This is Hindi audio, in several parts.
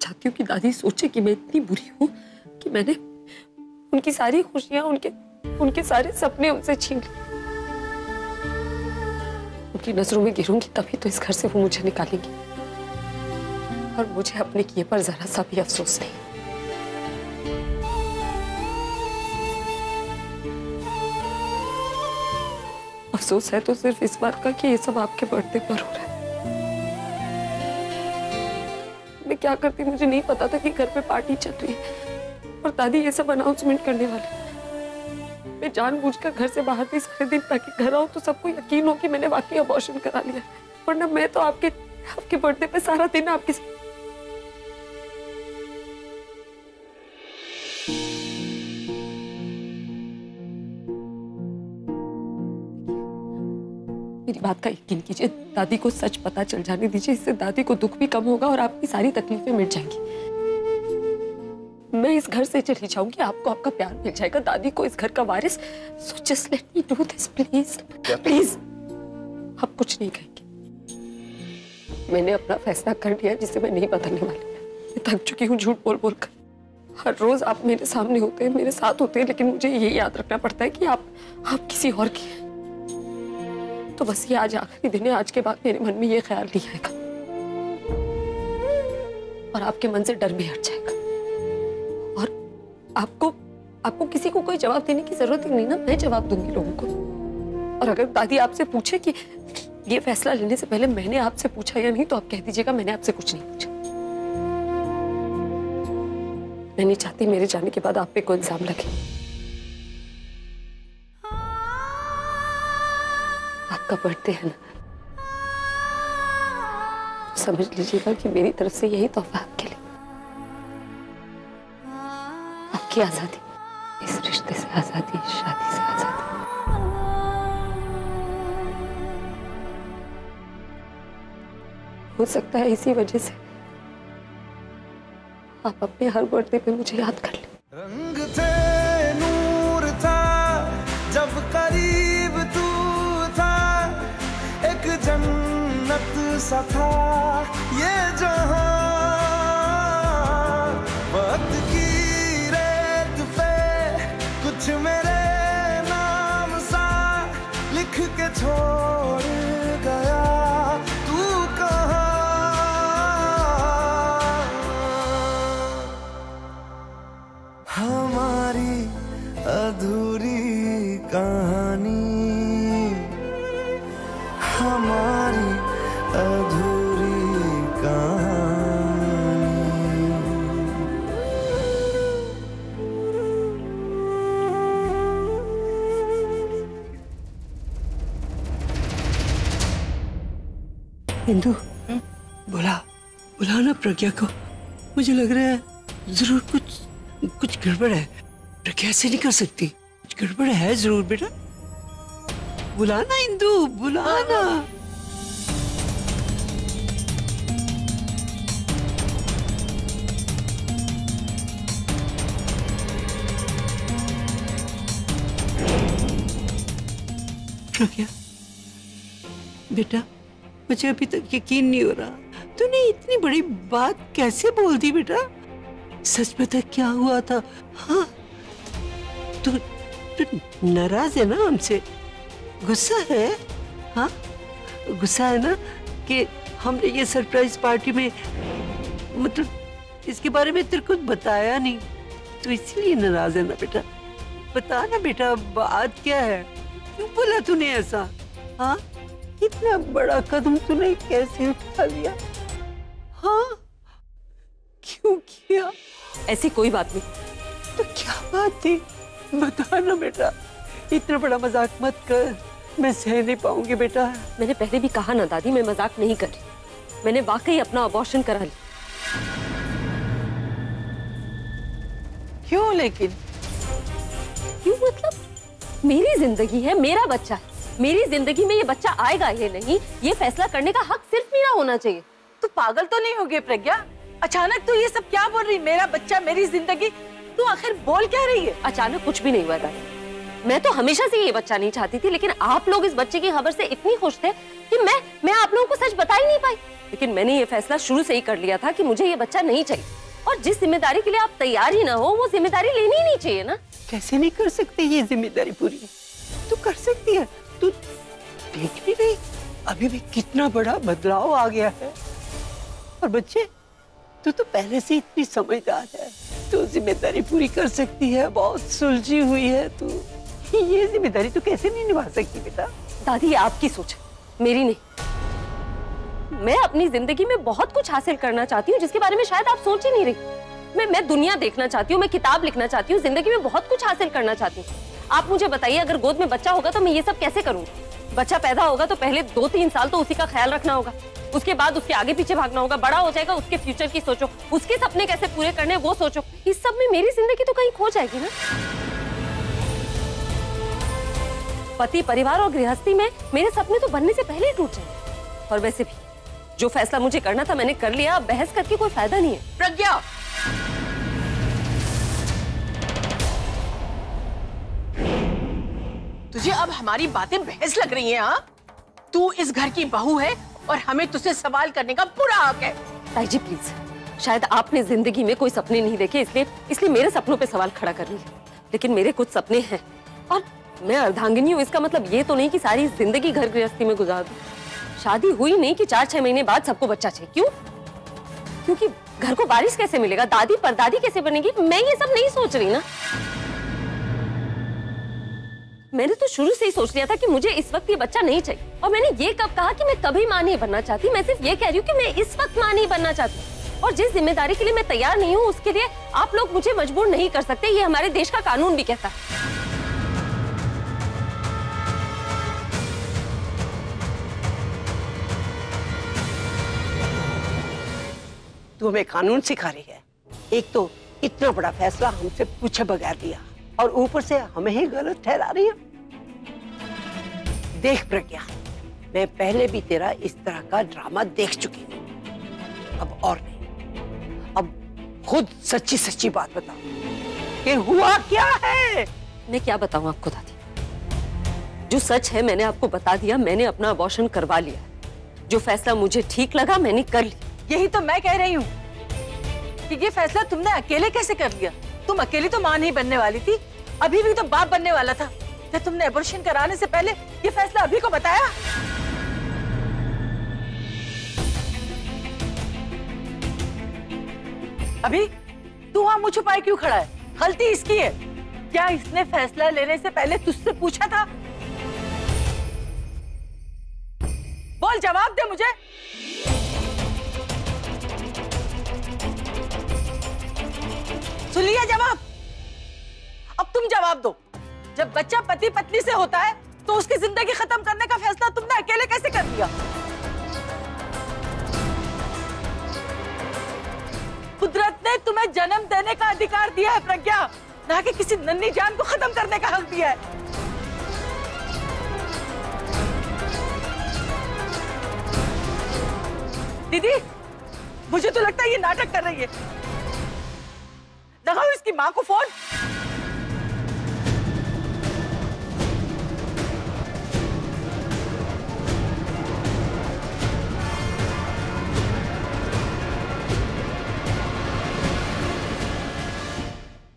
चाहती हूँ कि दादी सोचे कि मैं इतनी बुरी हूँ कि मैंने उनकी सारी खुशियां, उनके सारे सपने उनसे छीन लिए। उनकी नजरों में गिरूंगी तभी तो इस घर से वो मुझे निकालेंगी, और मुझे अपने किए पर जरा सा भी अफसोस नहीं। अफसोस है तो सिर्फ इस बात का कि ये सब आपके बर्थडे पर हो रहा है। मैं क्या करती मुझे नहीं पता था कि घर पे पार्टी चल रही है और दादी ये सब अनाउंसमेंट करने वाले। मैं जानबूझकर घर से बाहर थी सारे दिन ताकि घर आऊं तो सबको यकीन हो कि मैंने वाकई अबॉर्शन करा लिया, वरना मैं तो आपके बर्थडे पे सारा दिन आपके मेरी बात का यकीन कीजिए, दादी को सच पता चल जाने दीजिए। इससे दादी को दुख भी कम होगा और आपकी सारी तकलीफें मिट जाएंगी। मैं इस घर से चली जाऊंगी, आपको आपका प्यार मिल जाएगा, दादी को इस घर का वारिस। So just let me do this please please. आप कुछ नहीं कहेंगे। मैंने अपना फैसला कर लिया जिसे मैं नहीं बदलने वाली। मैं थक चुकी हूँ झूठ बोल बोल कर। हर रोज आप मेरे सामने होते हैं, मेरे साथ होते हैं, लेकिन मुझे ये याद रखना पड़ता है कि आप किसी और की हैं। तो बस ये आज आखिरी दिन है, आज के बाद मेरे मन में ये ख्याल नहीं आएगा और आपके मन से डर भी हट जाएगा। और आपको किसी को कोई जवाब देने की जरूरत ही नहीं ना, मैं जवाब दूंगी लोगों को। और अगर दादी आपसे पूछे कि ये फैसला लेने से पहले मैंने आपसे पूछा या नहीं, तो आप कह दीजिएगा मैंने आपसे कुछ नहीं पूछा। मैं नहीं चाहती मेरे जाने के बाद आप पे कोई इल्जाम लगे। आपका बर्थडे है ना, समझ लीजिएगा कि मेरी तरफ से यही तोहफा आपके लिए, आपकी आजादी, इस रिश्ते से आजादी, इस शादी से आजादी। हो सकता है इसी वजह से आप अपने हर बर्थडे पे मुझे याद कर लें। रंग थे, नूर था, जब करीब तू था, एक जन्नत सा था ये जहां। वक्त की रेत पे कुछ मेरे नाम सा लिख के छोड़ गया, तू कहाँ? हमारी अधूरी कहानी, हमारी अधूरी कहानी। इंदु, बुला ना प्रज्ञा को। मुझे लग रहा है जरूर कुछ गड़बड़ है। प्रज्ञा ऐसे नहीं कर सकती, कुछ गड़बड़ है जरूर। बेटा बुलाना इंदु, बुलाना। प्रज्ञा बेटा, मुझे अभी तक यकीन नहीं हो रहा, तूने इतनी बड़ी बात कैसे बोल दी बेटा? सच बता क्या हुआ था? हाँ, तू नाराज है ना हमसे? गुस्सा है? हाँ, गुस्सा है ना कि हमने ये सरप्राइज पार्टी में, मतलब इसके बारे में तेरे को बताया नहीं, तो इसीलिए नाराज है ना बेटा? बता ना बेटा, बात क्या है? क्यों बोला तूने ऐसा? हाँ, इतना बड़ा कदम तूने कैसे उठा लिया? हाँ, क्यों किया? ऐसी कोई बात नहीं। तो क्या बात थी? बता ना बेटा, इतना बड़ा मजाक मत कर, मैं सह नहीं पाऊंगी बेटा। मैंने पहले भी कहा ना दादी, मैं मजाक नहीं कर रही, मैंने वाकई अपना अबॉर्शन करा लिया। क्यों लेकिन? क्यों मतलब? मेरी जिंदगी है, मेरा बच्चा है, मेरी जिंदगी में ये बच्चा आएगा या नहीं, ये फैसला करने का हक सिर्फ मेरा होना चाहिए। तू पागल तो नहीं हो गई प्रज्ञा? अचानक तू ये सब क्या बोल रही? मेरा बच्चा, मेरी जिंदगी, तू आखिर बोल क्या रही है? अचानक कुछ भी नहीं हुआ दादी, मैं तो हमेशा से ये बच्चा नहीं चाहती थी, लेकिन आप लोग इस बच्चे की खबर से इतनी खुश थे कि मैं आप लोगों को सच बता ही नहीं पाई। लेकिन मैंने ये फैसला शुरू से ही कर लिया था कि मुझे ये बच्चा नहीं चाहिए, और जिस जिम्मेदारी के लिए आप तैयार ही ना हो वो जिम्मेदारी लेनी ही नहीं चाहिए ना। कैसे नहीं कर सकते ये जिम्मेदारी पूरी? तू कर सकती है। तू देख भी नहीं अभी भी कितना बड़ा बदलाव आ गया है। और बच्चे, तू तो पहले से इतनी समझदार है, तू जिम्मेदारी पूरी कर सकती है। बहुत सुलझी हुई है तू, ये जिम्मेदारी तू कैसे नहीं निभा सकती बेटा? दादी ये आपकी सोच, मेरी नहीं। मैं अपनी जिंदगी में बहुत कुछ हासिल करना चाहती हूँ जिसके बारे में शायद आप सोच ही नहीं रही। मैं दुनिया देखना चाहती हूँ, मैं किताब लिखना चाहती हूँ, जिंदगी में बहुत कुछ हासिल करना चाहती हूँ। आप मुझे बताइए, अगर गोद में बच्चा होगा तो मैं ये सब कैसे करूँगी? बच्चा पैदा होगा तो पहले 2-3 साल तो उसी का ख्याल रखना होगा, उसके बाद उसके आगे पीछे भागना होगा, बड़ा हो जाएगा, उसके फ्यूचर की सोचो, उसके सपने कैसे पूरे करने वो सोचो। इस सब में मेरी जिंदगी तो कहीं खो जाएगी ना। पति, परिवार और गृहस्थी में मेरे सपने तो बनने से पहले ही टूट जाएंगे। और वैसे भी जो फैसला मुझे करना था मैंने कर लिया, अब बहस करके कोई फायदा नहीं है। प्रज्ञा, तुझे अब हमारी बातें बहस लग रही हैं? हाँ, तू इस घर की बहू है और हमें तुझसे सवाल करने का पूरा हक है। ताई जी प्लीज, शायद आपने जिंदगी में कोई सपने नहीं देखे इसलिए मेरे सपनों पे सवाल खड़ा कर लिया, लेकिन मेरे कुछ सपने हैं और मैं अर्धांगिनी हूँ। इसका मतलब ये तो नहीं कि सारी जिंदगी घर गृहस्थी में गुजार दूं। शादी हुई नहीं कि 4-6 महीने बाद सबको बच्चा चाहिए। क्यों? क्योंकि घर को वारिस कैसे मिलेगा, दादी परदादी कैसे बनेगी, मैं ये सब नहीं सोच रही ना। मैंने तो शुरू से ही सोच लिया था कि मुझे इस वक्त ये बच्चा नहीं चाहिए, और मैंने ये कब कहा कि मैं कभी मां नहीं बनना चाहती। मैं सिर्फ ये कह रही हूँ कि मैं इस वक्त मां नहीं बनना चाहती, और जिस जिम्मेदारी के लिए मैं तैयार नहीं हूँ उसके लिए आप लोग मुझे मजबूर नहीं कर सकते। ये हमारे देश का कानून भी कहता है। तू हमें कानून सिखा रही है? एक तो इतना बड़ा फैसला हमसे पूछे बगैर दिया, और ऊपर से हमें ही गलत ठहरा रही है। देख प्रज्ञा, मैं पहले भी तेरा इस तरह का ड्रामा देख चुकी हूँ, अब और नहीं। अब खुद सच्ची सच्ची बात बताओ कि हुआ क्या है? मैं क्या बताऊं आपको दादी? जो सच है मैंने आपको बता दिया। मैंने अपना अबॉर्शन करवा लिया। जो फैसला मुझे ठीक लगा मैंने कर लिया। यही तो मैं कह रही हूँ कि ये फैसला तुमने अकेले कैसे कर लिया? तुम अकेली तो मां नहीं बनने वाली थी, अभी भी तो बाप बनने वाला था। क्या तुमने एबॉर्शन कराने से पहले ये फैसला अभी को बताया? अभी तू वहां मुंह छुपाए क्यों खड़ा है? गलती इसकी है। क्या इसने फैसला लेने से पहले तुझसे पूछा था? बोल, जवाब दे मुझे। सुन लिया जवाब? अब तुम जवाब दो। जब बच्चा पति पत्नी से होता है तो उसकी जिंदगी खत्म करने का फैसला तुमने अकेले कैसे कर लिया? कुदरत ने तुम्हें जन्म देने का अधिकार दिया है प्रज्ञा, ना कि किसी नन्ही जान को खत्म करने का हक दिया है। दीदी, मुझे तो लगता है ये नाटक कर रही है। लगाओ इसकी मां को फोन।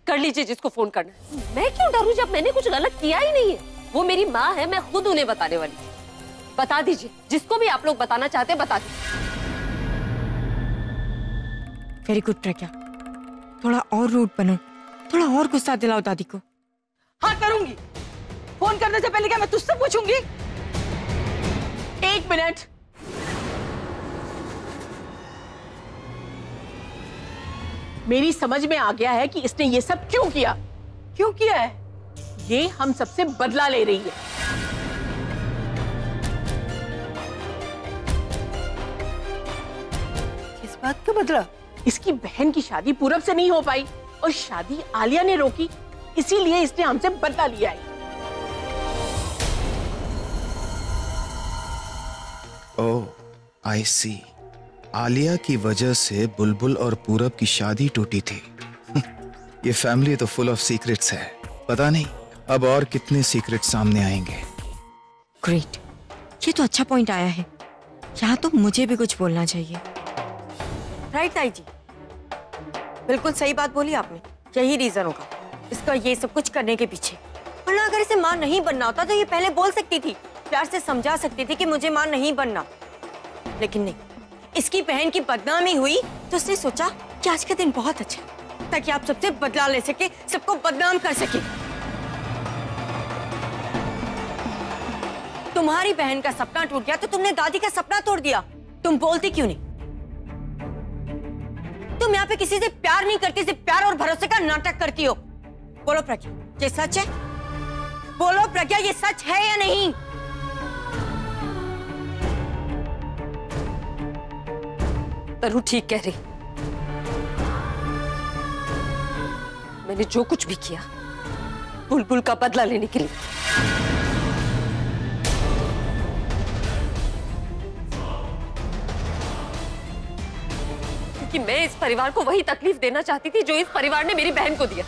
कर लीजिए जिसको फोन करना है। मैं क्यों डरूं जब मैंने कुछ गलत किया ही नहीं है? वो मेरी माँ है, मैं खुद उन्हें बताने वाली हूँ। बता दीजिए, जिसको भी आप लोग बताना चाहते हैं बता दीजिए। वेरी गुड प्रज्ञा, थोड़ा और रूड बनो, थोड़ा और गुस्सा दिलाओ दादी को। हाँ करूंगी। फोन करने से पहले क्या मैं तुझसे पूछूंगी? 1 मिनट। मेरी समझ में आ गया है कि इसने ये सब क्यों किया। क्यों किया है? ये हम सबसे बदला ले रही है। किस बात का बदला? इसकी बहन की शादी पूरब से नहीं हो पाई और शादी आलिया ने रोकी, इसीलिए इसने हमसे बदला लिया है। ओह, आई सी। आलिया की वजह से बुलबुल और पूरब की शादी टूटी थी। ये फैमिली तो फुल ऑफ सीक्रेट्स है। पता नहीं अब और कितने सीक्रेट सामने आएंगे। ग्रेट, ये तो अच्छा पॉइंट आया है। यहाँ तो मुझे भी कुछ बोलना चाहिए। राइट ताई जी, बिल्कुल सही बात बोली आपने। यही रीजन होगा इसका ये सब कुछ करने के पीछे। वरना अगर इसे मां नहीं बनना होता तो ये पहले बोल सकती थी, प्यार से समझा सकती थी कि मुझे मां नहीं बनना। लेकिन नहीं, इसकी बहन की बदनामी हुई तो उसने सोचा कि आज का दिन बहुत अच्छा है, ताकि आप सबसे बदला ले सके, सबको बदनाम कर सके। तुम्हारी बहन का सपना टूट गया तो तुमने दादी का सपना तोड़ दिया। तुम बोलती क्यों नहीं? तुम यहाँ पे किसी से प्यार नहीं करती, सिर्फ प्यार और भरोसे का नाटक करती हो। बोलो प्रज्ञा, ये सच है? बोलो प्रज्ञा, ये सच है या नहीं? तनु ठीक कह रही। मैंने जो कुछ भी किया बुलबुल का बदला लेने के लिए। क्योंकि मैं इस परिवार को वही तकलीफ देना चाहती थी जो इस परिवार ने मेरी बहन को दिया।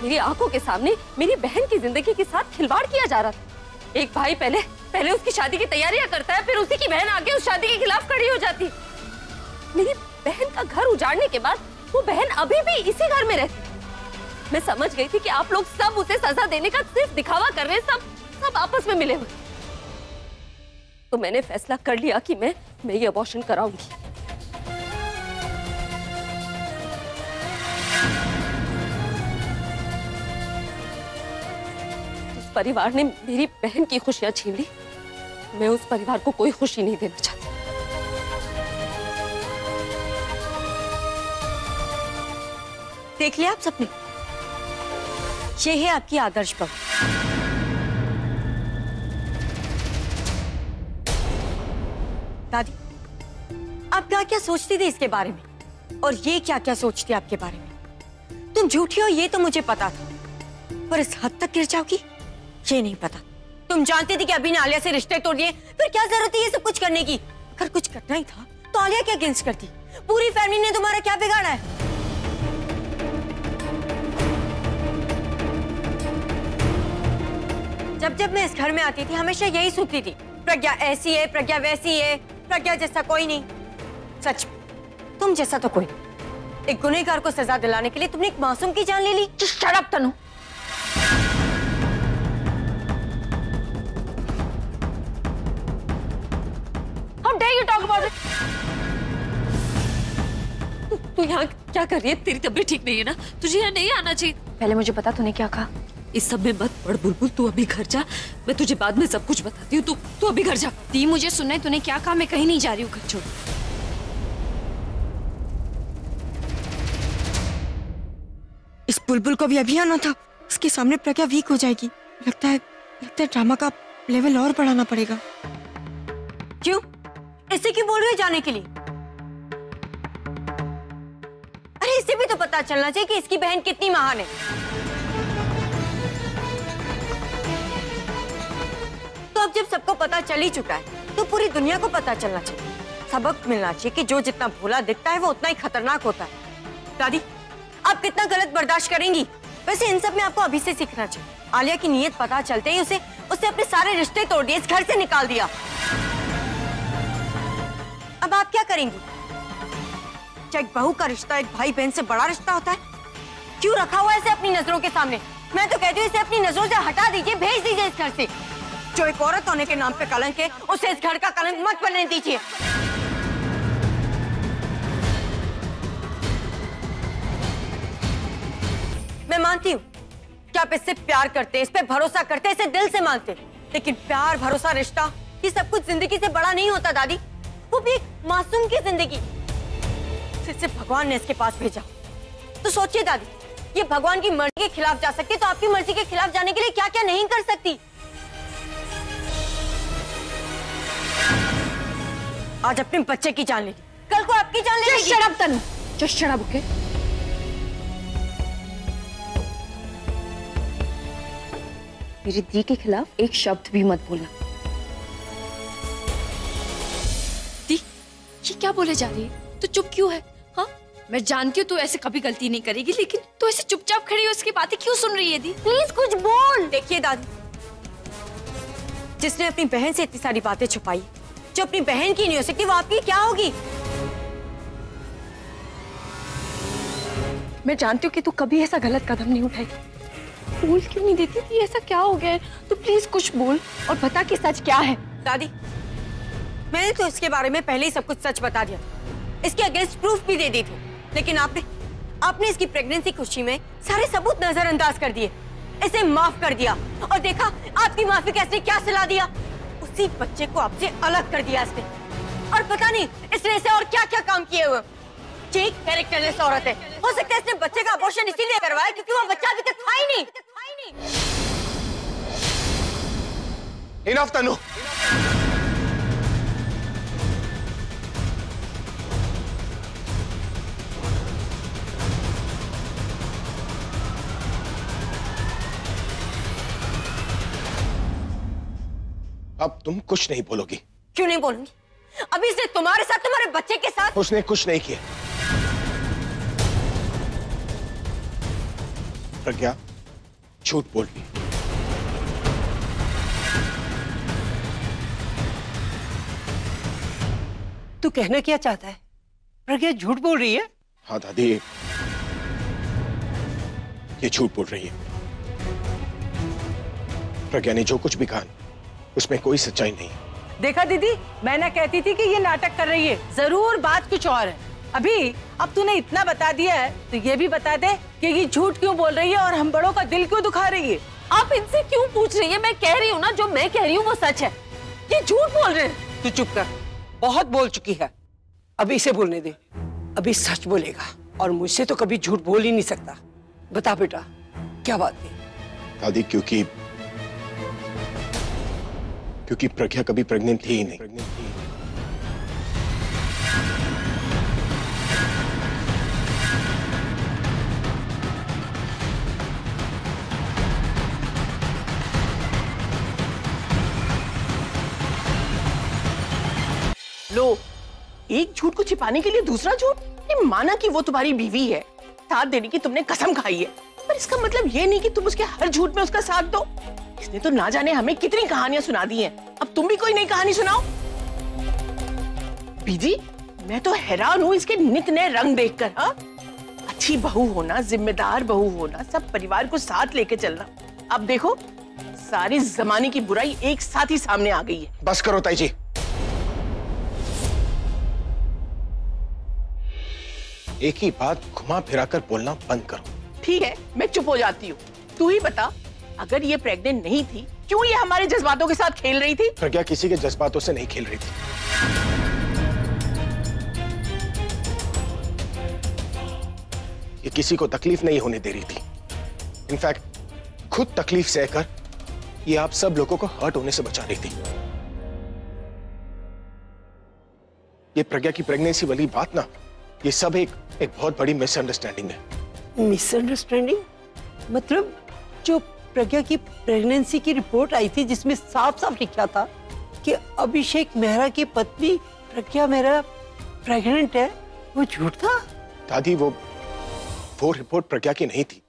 मेरी आंखों के सामने मेरी बहन की जिंदगी के साथ खिलवाड़ किया जा रहा था। एक भाई पहले उसकी शादी की तैयारियां करता है, फिर उसी की बहन आके उस शादी के खिलाफ खड़ी हो जाती। मेरी बहन का घर उजाड़ने के बाद वो बहन अभी भी इसी घर में रहती। मैं समझ गई थी कि आप लोग सब उसे सजा देने का सिर्फ दिखावा कर रहे हैं, सब आपस में मिले हुए। तो मैंने फैसला कर लिया कि मैं ये अबॉर्शन कराऊंगी। उस परिवार ने मेरी बहन की खुशियां छीन ली, मैं उस परिवार को कोई खुशी नहीं देना चाहती। देख लिया आप सबने, ये है आपकी आदर्श बहू। दादी, आप क्या क्या सोचती थी इसके बारे में, और ये क्या क्या सोचती आपके बारे में? तुम झूठी हो ये तो मुझे पता था, पर इस हद तक गिर जाओगी ये नहीं पता। तुम जानती थी कि अभी ने आलिया से रिश्ते तोड़ दिए, फिर क्या जरूरत है ये सब कुछ करने की? अगर कुछ करना ही था तो आलिया क्या अगेंस्ट करती? पूरी फैमिली ने तुम्हारा क्या बिगाड़ा है? जब मैं इस घर में आती थी हमेशा यही सुनती थी, प्रज्ञा ऐसी है, प्रज्ञा वैसी है, प्रज्ञा जैसा कोई नहीं। सच, तुम जैसा तो कोई नहीं। एक गुनहगार को सजा दिलाने के लिए तुमने एक मासूम की जान ले ली। Just shut up, Tanu. How dare you talk about it? तू यहाँ क्या कर रही है? तेरी तबीयत ठीक नहीं है ना? तुझे यहाँ नहीं आना चाहिए। पहले मुझे बता तूने क्या कहा। इस सब में मत पड़ बुलबुल, तू अभी घर जा, मैं तुझे बाद में सब कुछ बताती हूँ। तू अभी घर जा। दी, मुझे सुनना है तूने क्या कहा। मैं कहीं नहीं जा रही हूँ, घर छोड़। इस बुलबुल को भी अभी आना था। इसके सामने प्रज्ञा वीक हो जाएगी। लगता है ड्रामा का लेवल और बढ़ाना पड़ेगा। क्यों? इसे क्यों बोल रहे हो जाने के लिए? अरे इसे भी तो पता चलना चाहिए कि इसकी बहन कितनी महान है। तो अब जब सबको पता चल ही चुका है तो पूरी दुनिया को पता चलना चाहिए, सबक मिलना चाहिए कि जो जितना भोला दिखता है वो उतना ही खतरनाक होता है। दादी, आप कितना गलत बर्दाश्त करेंगी? वैसे इन सब में आपको अभी से सीखना चाहिए। आलिया की नीयत पता चलते ही उसे अपने सारे रिश्ते तोड़ दिए, इस घर से निकाल दिया। अब आप क्या करेंगी? क्या एक बहू का रिश्ता एक भाई बहन से बड़ा रिश्ता होता है? क्यों रखा हुआ है इसे अपनी नजरों के सामने? मैं तो कहती हूँ इसे अपनी नजरों से हटा दीजिए, भेज दीजिए इस घर से। जो एक औरत होने के नाम पे कलंक है, उसे इस घर का कलंक मत बनने दीजिए। मैं मानती हूँ कि आप इससे प्यार करते, इस पे भरोसा करते, इसे दिल से मानते, लेकिन प्यार, भरोसा, रिश्ता ये सब कुछ जिंदगी से बड़ा नहीं होता दादी। वो भी एक मासूम की जिंदगी। सिर्फ भगवान ने इसके पास भेजा। तो सोचिए दादी, ये भगवान की मर्जी के खिलाफ जा सकती, तो आपकी मर्जी के खिलाफ जाने के लिए क्या क्या नहीं कर सकती। आज अपने बच्चे की जान ले ली, कल को आपकी जान ले लेगी। शराब तनु, जो शराब ओके। मेरी दी के खिलाफ एक शब्द भी मत बोलना। दी, ये क्या बोले जा रही है? तू चुप क्यों है? हाँ, मैं जानती हूँ तू ऐसे कभी गलती नहीं करेगी, लेकिन तू ऐसे चुपचाप खड़ी हो, उसकी बातें क्यों सुन रही है? दी प्लीज कुछ बोल। देखिए दादी, जिसने अपनी बहन से इतनी सारी बातें छुपाई, जो अपनी बहन की नहीं हो सकती वो आपकी क्या होगी? मैं जानती हूँ कि तू कभी ऐसा गलत कदम नहीं उठाएगी। बोल क्यों नहीं देती थी? ऐसा क्या हो गया है? तो प्लीज कुछ बोल और बता कि सच क्या है। दादी, मैंने तो इसके बारे में पहले ही सब कुछ सच बता दिया, इसके अगेंस्ट प्रूफ भी दे दी थी, लेकिन आपने इसकी प्रेगनेंसी खुशी में सारे सबूत नजरअंदाज कर दिए, इसे माफ कर दिया और देखा आपकी माफी कैसे क्या सिला दिया। उसी बच्चे को आपसे अलग कर दिया इसने, और पता नहीं इसने ऐसे और क्या क्या काम किए हुए। ये कैरेक्टरलेस औरत है। हो सकता है इसने बच्चे का अबॉर्शन इसीलिए करवाया क्योंकि वो बच्चा अभी तक था ही नहीं। इनफ तनु। अब तुम कुछ नहीं बोलोगी। क्यों नहीं बोलूंगी? अभी इसने तुम्हारे साथ, तुम्हारे बच्चे के साथ। उसने कुछ नहीं किया। प्रज्ञा झूठ बोल रही। तू कहना क्या चाहता है? प्रज्ञा झूठ बोल रही है? हाँ दादी, ये झूठ बोल रही है। प्रज्ञा ने जो कुछ भी कहा उसमें कोई सच्चाई नहीं है। देखा दीदी, मैं ना कहती थी कि ये नाटक कर रही है, जरूर बात कुछ और है। अभी अब तूने इतना बता दिया है तो ये भी बता दे कि ये झूठ क्यों बोल रही है और हम बड़ों का दिल क्यों दुखा रही है। आप इनसे क्यों पूछ रही है? मैं कह रही हूँ ना, जो मैं कह रही हूँ वो सच है। ये झूठ बोल रहे हैं। तू चुप कर, बहुत बोल चुकी है, अभी इसे बोलने दे। अभी सच बोलेगा और मुझसे तो कभी झूठ बोल ही नहीं सकता। बता बेटा, क्या बात थी? दादी, क्योंकि प्रज्ञा कभी प्रेग्नेंट थी ही नहीं। लो, एक झूठ को छिपाने के लिए दूसरा झूठ। ये माना कि वो तुम्हारी बीवी है, साथ देने की तुमने कसम खाई है, पर इसका मतलब ये नहीं कि तुम उसके हर झूठ में उसका साथ दो। इसने तो ना जाने हमें कितनी कहानियां सुना दी हैं। अब तुम भी कोई नई कहानी सुनाओ। बीजी, मैं तो हैरान हूँ इसके नित नए रंग देखकर। हाँ, अच्छी बहू होना, जिम्मेदार बहू होना, सब परिवार को साथ लेके चलना। अब देखो, सारी जमाने की बुराई एक साथ ही सामने आ गई है। बस करो ताई जी। एक ही बात घुमा फिराकर बोलना बंद करो। ठीक है, मैं चुप हो जाती हूँ। तू ही बता, अगर ये प्रेग्नेंट नहीं थी, क्यों ये हमारे जज्बातों के साथ खेल रही थी? प्रज्ञा किसी के जज्बातों से नहीं खेल रही थी। ये किसी को तकलीफ नहीं होने दे रही थी। इनफैक्ट खुद तकलीफ सहकर ये आप सब लोगों को हर्ट होने से बचा रही थी। ये प्रज्ञा की प्रेगनेंसी वाली बात ना, ये सब एक बहुत बड़ी मिसअंडरस्टैंडिंग है। मिसअंडरस्टैंडिंग? मतलब जो प्रज्ञा की प्रेगनेंसी की रिपोर्ट आई थी जिसमें साफ साफ लिखा था कि अभिषेक मेहरा की पत्नी प्रज्ञा मेहरा प्रेग्नेंट है, वो झूठ था? दादी, वो रिपोर्ट प्रज्ञा की नहीं थी।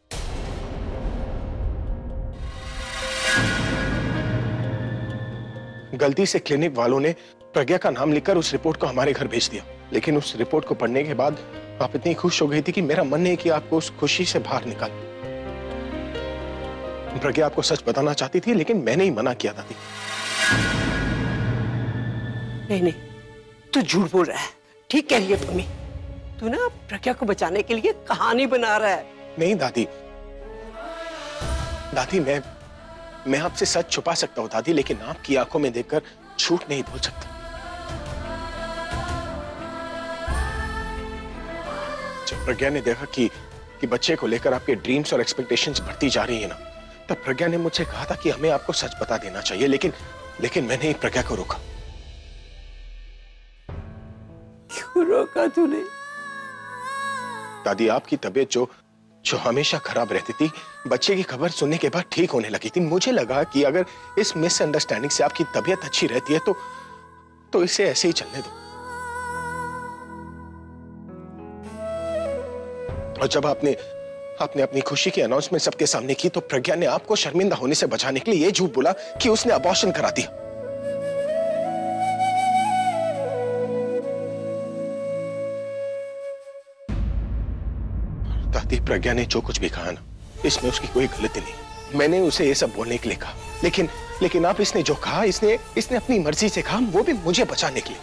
गलती से क्लिनिक वालों ने प्रज्ञा का नाम लिखकर उस रिपोर्ट को हमारे घर भेज दिया, लेकिन उस रिपोर्ट को पढ़ने के बाद आप इतनी खुश हो गई थी कि मेरा मन नहीं कि आपको उस खुशी से बाहर निकाल। प्रज्ञा आपको सच बताना चाहती थी, लेकिन मैंने ही मना किया था। नहीं, तू झूठ बोल रहा है। ठीक कह रही है मम्मी, तू ना प्रज्ञा को बचाने के लिए कहानी बना रहा है। नहीं दादी, मैं आपसे सच छुपा सकता हूँ दादी, लेकिन आपकी आंखों में देखकर झूठ नहीं बोल सकता। जब प्रज्ञा ने देखा कि बच्चे को लेकर आपके ड्रीम्स और एक्सपेक्टेशंस बढ़ती जा रही है ना, तब प्रज्ञा ने मुझसे कहा था कि हमें आपको सच बता देना चाहिए, लेकिन मैंने ही प्रज्ञा को रोका। क्यों रोका तूने? दादी, आपकी तबीयत जो हमेशा खराब रहती थी, बच्चे की खबर सुनने के बाद ठीक होने लगी थी। मुझे लगा कि अगर इस मिसअंडरस्टैंडिंग से आपकी तबीयत अच्छी रहती है तो इसे ऐसे ही चलने दो। और जब आपने अपनी खुशी की अनाउंसमेंट सबके सामने की, तो प्रज्ञा ने आपको शर्मिंदा होने से बचाने के लिए ये झूठ बोला कि उसने अबॉर्शन करा दिया। प्रज्ञा ने जो कुछ भी कहा ना, इसमें उसकी कोई गलती नहीं। मैंने उसे ये सब बोलने के लिए कहा, लेकिन अब इसने जो कहा, इसने अपनी मर्जी से कहा, वो भी मुझे बचाने के लिए।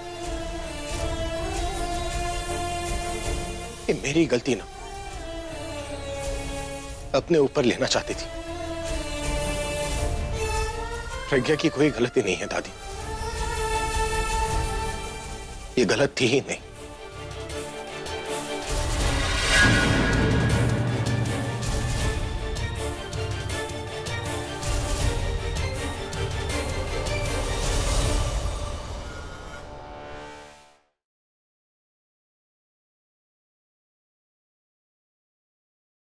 ये मेरी गलती ना अपने ऊपर लेना चाहती थी। प्रज्ञा की कोई गलती नहीं है दादी, ये गलत थी ही नहीं।